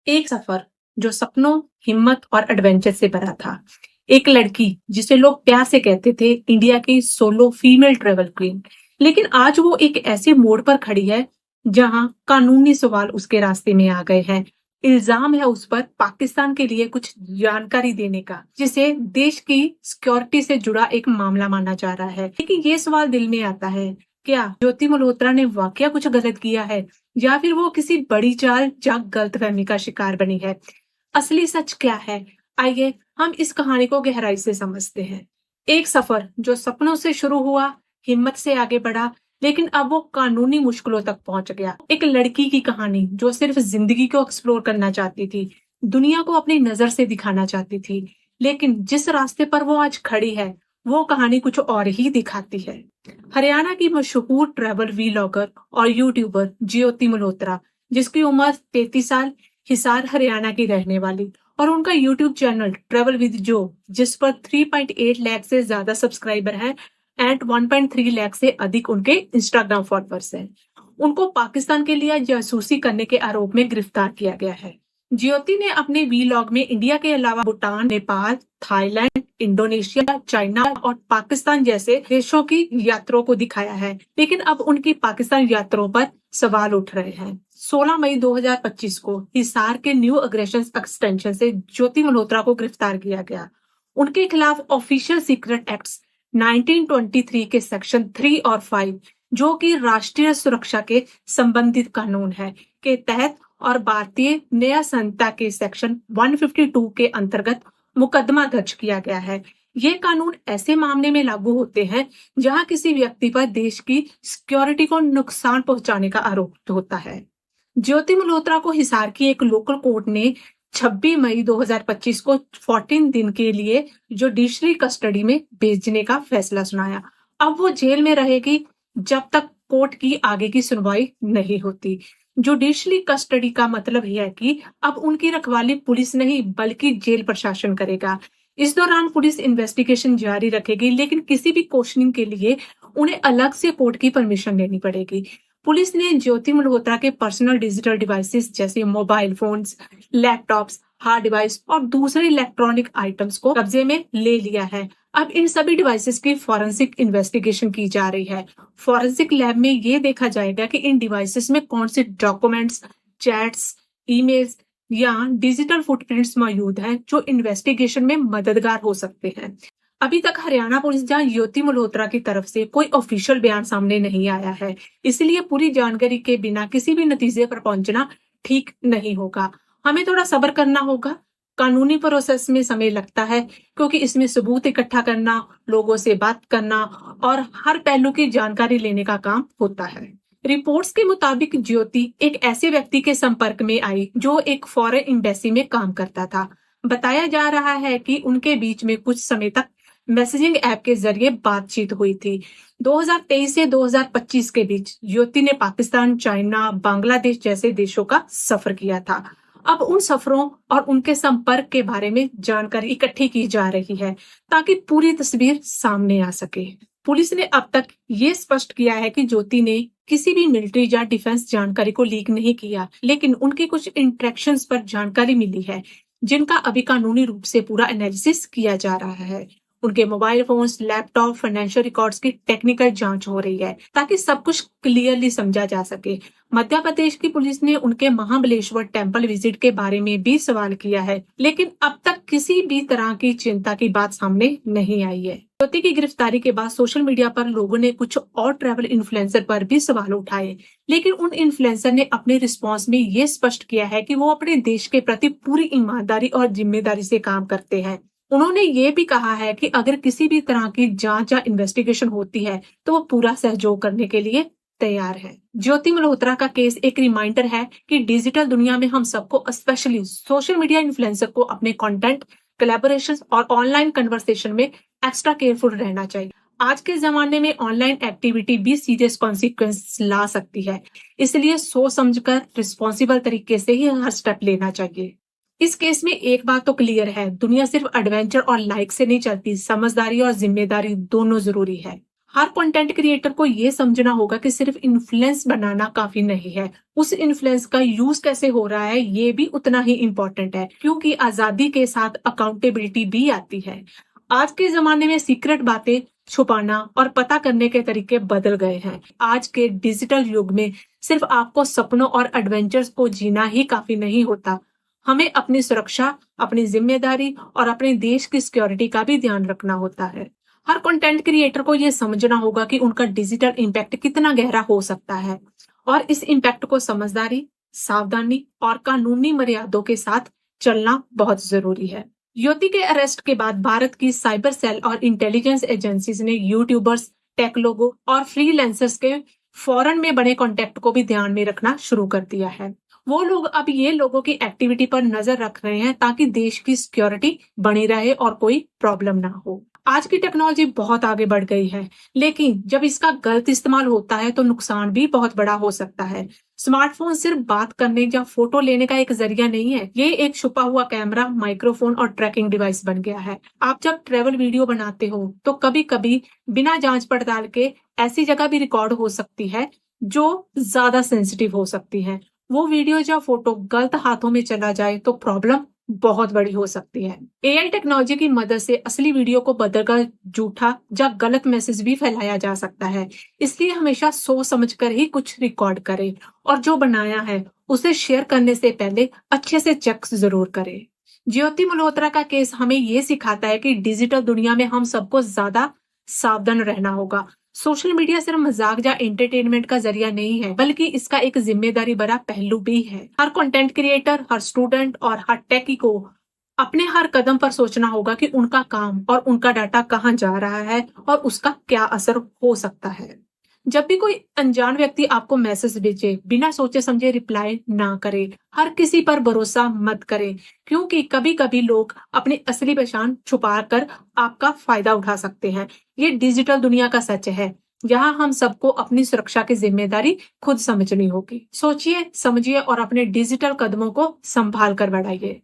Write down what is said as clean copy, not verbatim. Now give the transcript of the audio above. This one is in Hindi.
एक सफर जो सपनों, हिम्मत और एडवेंचर से भरा था। एक लड़की जिसे लोग प्यार से कहते थे इंडिया की सोलो फीमेल ट्रेवल क्वीन। लेकिन आज वो एक ऐसे मोड़ पर खड़ी है जहां कानूनी सवाल उसके रास्ते में आ गए हैं। इल्जाम है उस पर पाकिस्तान के लिए कुछ जानकारी देने का, जिसे देश की सिक्योरिटी से जुड़ा एक मामला माना जा रहा है। लेकिन ये सवाल दिल में आता है, क्या ज्योति मल्होत्रा ने वाकया कुछ गलत किया है या फिर वो किसी बड़ी चाल या गलतफहमी का शिकार बनी है? असली सच क्या है? आइए हम इस कहानी को गहराई से समझते हैं। एक सफर जो सपनों से शुरू हुआ, हिम्मत से आगे बढ़ा, लेकिन अब वो कानूनी मुश्किलों तक पहुंच गया। एक लड़की की कहानी जो सिर्फ जिंदगी को एक्सप्लोर करना चाहती थी, दुनिया को अपनी नजर से दिखाना चाहती थी, लेकिन जिस रास्ते पर वो आज खड़ी है, वो कहानी कुछ और ही दिखाती है। हरियाणा की मशहूर ट्रैवल वीलॉगर और यूट्यूबर ज्योति मल्होत्रा, जिसकी उम्र 33 साल, हिसार हरियाणा की रहने वाली, और उनका यूट्यूब चैनल ट्रैवल विद जो, जिस पर 3.8 लाख से ज्यादा सब्सक्राइबर हैं एंड 1.3 लाख से अधिक उनके इंस्टाग्राम फॉलोअर्स हैं। उनको पाकिस्तान के लिए जासूसी करने के आरोप में गिरफ्तार किया गया है। ज्योति ने अपने वीलॉग में इंडिया के अलावा Bhutan, Nepal, Thailand, Indonesia, China और पाकिस्तान जैसे देशों की यात्राओं को दिखाया है, लेकिन अब उनकी पाकिस्तान यात्राओं पर सवाल उठ रहे हैं। 16 मई 2025 को हिसार के न्यू अग्रेशन एक्सटेंशन से ज्योति मल्होत्रा को गिरफ्तार किया गया। उनके खिलाफ ऑफिशियल सीक्रेट एक्ट्स 1923 के सेक्शन 3 और 5, जो कि राष्ट्रीय सुरक्षा के संबंधित कानून है, के तहत और भारतीय न्याय संहिता के सेक्शन 152 के अंतर्गत मुकदमा दर्ज किया गया है। ये कानून ऐसे मामले में लागू होते हैं जहां किसी व्यक्ति पर देश की सिक्योरिटी को नुकसान पहुंचाने का आरोप होता है। ज्योति मल्होत्रा को हिसार की एक लोकल कोर्ट ने 26 मई 2025 को 14 दिन के लिए जुडिशरी कस्टडी में भेजने का फैसला सुनाया। अब वो जेल में रहेगी जब तक कोर्ट की आगे की सुनवाई नहीं होती। जुडिशरी कस्टडी का मतलब यह है कि अब उनकी रखवाली पुलिस नहीं बल्कि जेल प्रशासन करेगा। इस दौरान पुलिस इन्वेस्टिगेशन जारी रखेगी, लेकिन किसी भी क्वेश्चनिंग के लिए उन्हें अलग से कोर्ट की परमिशन लेनी पड़ेगी। पुलिस ने ज्योति मल्होत्रा के पर्सनल डिजिटल डिवाइसेस जैसे mobile phones, laptops, hard device और दूसरे इलेक्ट्रॉनिक आइटम्स को कब्जे में ले लिया है। अब इन सभी डिवाइसेस की फॉरेंसिक इन्वेस्टिगेशन की जा रही है। फॉरेंसिक लैब में ये देखा जाएगा कि इन डिवाइसेस में कौन से डॉक्यूमेंट्स, चैट्स, ईमेल्स या डिजिटल फुटप्रिंट्स मौजूद हैं जो इन्वेस्टिगेशन में मददगार हो सकते हैं। अभी तक हरियाणा पुलिस या ज्योति मल्होत्रा की तरफ से कोई ऑफिशियल बयान सामने नहीं आया है, इसलिए पूरी जानकारी के बिना किसी भी नतीजे पर पहुंचना ठीक नहीं होगा। हमें थोड़ा सब्र करना होगा। कानूनी प्रोसेस में समय लगता है, क्योंकि इसमें सबूत इकट्ठा करना, लोगों से बात करना और हर पहलू की जानकारी लेने का काम होता है। रिपोर्ट्स के मुताबिक ज्योति एक ऐसे व्यक्ति के संपर्क में आई जो एक फॉरेन एम्बेसी में काम करता था। बताया जा रहा है कि उनके बीच में कुछ समय तक मैसेजिंग ऐप के जरिए बातचीत हुई थी। 2023 से 2025 के बीच ज्योति ने पाकिस्तान, चाइना, बांग्लादेश जैसे देशों का सफर किया था। अब उन सफरों और उनके संपर्क के बारे में जानकारी इकट्ठी की जा रही है ताकि पूरी तस्वीर सामने आ सके। पुलिस ने अब तक ये स्पष्ट किया है कि ज्योति ने किसी भी मिलिट्री या डिफेंस जानकारी को लीक नहीं किया, लेकिन उनकी कुछ इंटरेक्शंस पर जानकारी मिली है जिनका अभी कानूनी रूप से पूरा एनालिसिस किया जा रहा है। उनके mobile phones, laptop, financial records की टेक्निकल जांच हो रही है ताकि सब कुछ क्लियरली समझा जा सके। मध्य प्रदेश की पुलिस ने उनके महाबलेश्वर टेंपल विजिट के बारे में भी सवाल किया है, लेकिन अब तक किसी भी तरह की चिंता की बात सामने नहीं आई है। ज्योति की गिरफ्तारी के बाद सोशल मीडिया पर लोगों ने कुछ और ट्रैवल इन्फ्लुएंसर पर भी सवाल उठाए, लेकिन उन इन्फ्लुएंसर ने अपने रिस्पॉन्स में ये स्पष्ट किया है कि वो अपने देश के प्रति पूरी ईमानदारी और जिम्मेदारी से काम करते हैं। उन्होंने ये भी कहा है कि अगर किसी भी तरह की जांच या इन्वेस्टिगेशन होती है तो वो पूरा सहयोग करने के लिए तैयार है। ज्योति मल्होत्रा का केस एक रिमाइंडर है कि डिजिटल दुनिया में हम सबको, स्पेशली सोशल मीडिया इन्फ्लुएंसर को, अपने कंटेंट, कोलैबोरेशन और ऑनलाइन कन्वर्सेशन में एक्स्ट्रा केयरफुल रहना चाहिए। आज के जमाने में ऑनलाइन एक्टिविटी भी सीरियस कॉन्सिक्वेंस ला सकती है, इसलिए सोच समझकर रिस्पॉन्सिबल तरीके से ही हर स्टेप लेना चाहिए। इस केस में एक बात तो क्लियर है, दुनिया सिर्फ एडवेंचर और लाइक से नहीं चलती, समझदारी और जिम्मेदारी दोनों जरूरी है। हर कंटेंट क्रिएटर को ये समझना होगा कि सिर्फ इन्फ्लुएंस बनाना काफी नहीं है, उस इन्फ्लुएंस का यूज कैसे हो रहा है ये भी उतना ही इम्पोर्टेंट है, क्योंकि आजादी के साथ अकाउंटेबिलिटी भी आती है। आज के जमाने में सीक्रेट बातें छुपाना और पता करने के तरीके बदल गए हैं। आज के डिजिटल युग में सिर्फ आपको सपनों और एडवेंचर्स को जीना ही काफी नहीं होता, हमें अपनी सुरक्षा, अपनी जिम्मेदारी और अपने देश की सिक्योरिटी का भी ध्यान रखना होता है। हर कंटेंट क्रिएटर को यह समझना होगा कि उनका डिजिटल इम्पैक्ट कितना गहरा हो सकता है और इस इम्पैक्ट को समझदारी, सावधानी और कानूनी मर्यादों के साथ चलना बहुत जरूरी है। युवती के अरेस्ट के बाद भारत की साइबर सेल और इंटेलिजेंस एजेंसीज ने यूट्यूबर्स, टेक लोगों और फ्रीलांसर्स के फॉरेन में बने कॉन्टेक्ट को भी ध्यान में रखना शुरू कर दिया है। वो लोग अब ये लोगों की एक्टिविटी पर नजर रख रहे हैं ताकि देश की सिक्योरिटी बनी रहे और कोई प्रॉब्लम ना हो। आज की टेक्नोलॉजी बहुत आगे बढ़ गई है, लेकिन जब इसका गलत इस्तेमाल होता है तो नुकसान भी बहुत बड़ा हो सकता है। स्मार्टफोन सिर्फ बात करने या फोटो लेने का एक जरिया नहीं है, ये एक छुपा हुआ कैमरा, माइक्रोफोन और ट्रैकिंग डिवाइस बन गया है। आप जब ट्रेवल वीडियो बनाते हो तो कभी कभी बिना जांच पड़ताल के ऐसी जगह भी रिकॉर्ड हो सकती है जो ज्यादा सेंसिटिव हो सकती है। वो वीडियो या फोटो गलत हाथों में चला जाए तो प्रॉब्लम बहुत बड़ी हो सकती है। एआई टेक्नोलॉजी की मदद से असली वीडियो को बदलकर झूठा या गलत मैसेज भी फैलाया जा सकता है, इसलिए हमेशा सोच समझकर ही कुछ रिकॉर्ड करें और जो बनाया है उसे शेयर करने से पहले अच्छे से चेक जरूर करें। ज्योति मल्होत्रा का केस हमें ये सिखाता है कि डिजिटल दुनिया में हम सबको ज्यादा सावधान रहना होगा। सोशल मीडिया सिर्फ मजाक या एंटरटेनमेंट का जरिया नहीं है, बल्कि इसका एक जिम्मेदारी भरा पहलू भी है। हर कंटेंट क्रिएटर, हर स्टूडेंट और हर टेकी को अपने हर कदम पर सोचना होगा कि उनका काम और उनका डाटा कहाँ जा रहा है और उसका क्या असर हो सकता है। जब भी कोई अनजान व्यक्ति आपको मैसेज भेजे, बिना सोचे समझे रिप्लाई ना करे। हर किसी पर भरोसा मत करें, क्योंकि कभी कभी लोग अपनी असली पहचान छुपा कर आपका फायदा उठा सकते हैं। ये डिजिटल दुनिया का सच है, यहाँ हम सबको अपनी सुरक्षा की जिम्मेदारी खुद समझनी होगी। सोचिए, समझिए और अपने डिजिटल कदमों को संभाल कर बढ़ाइए।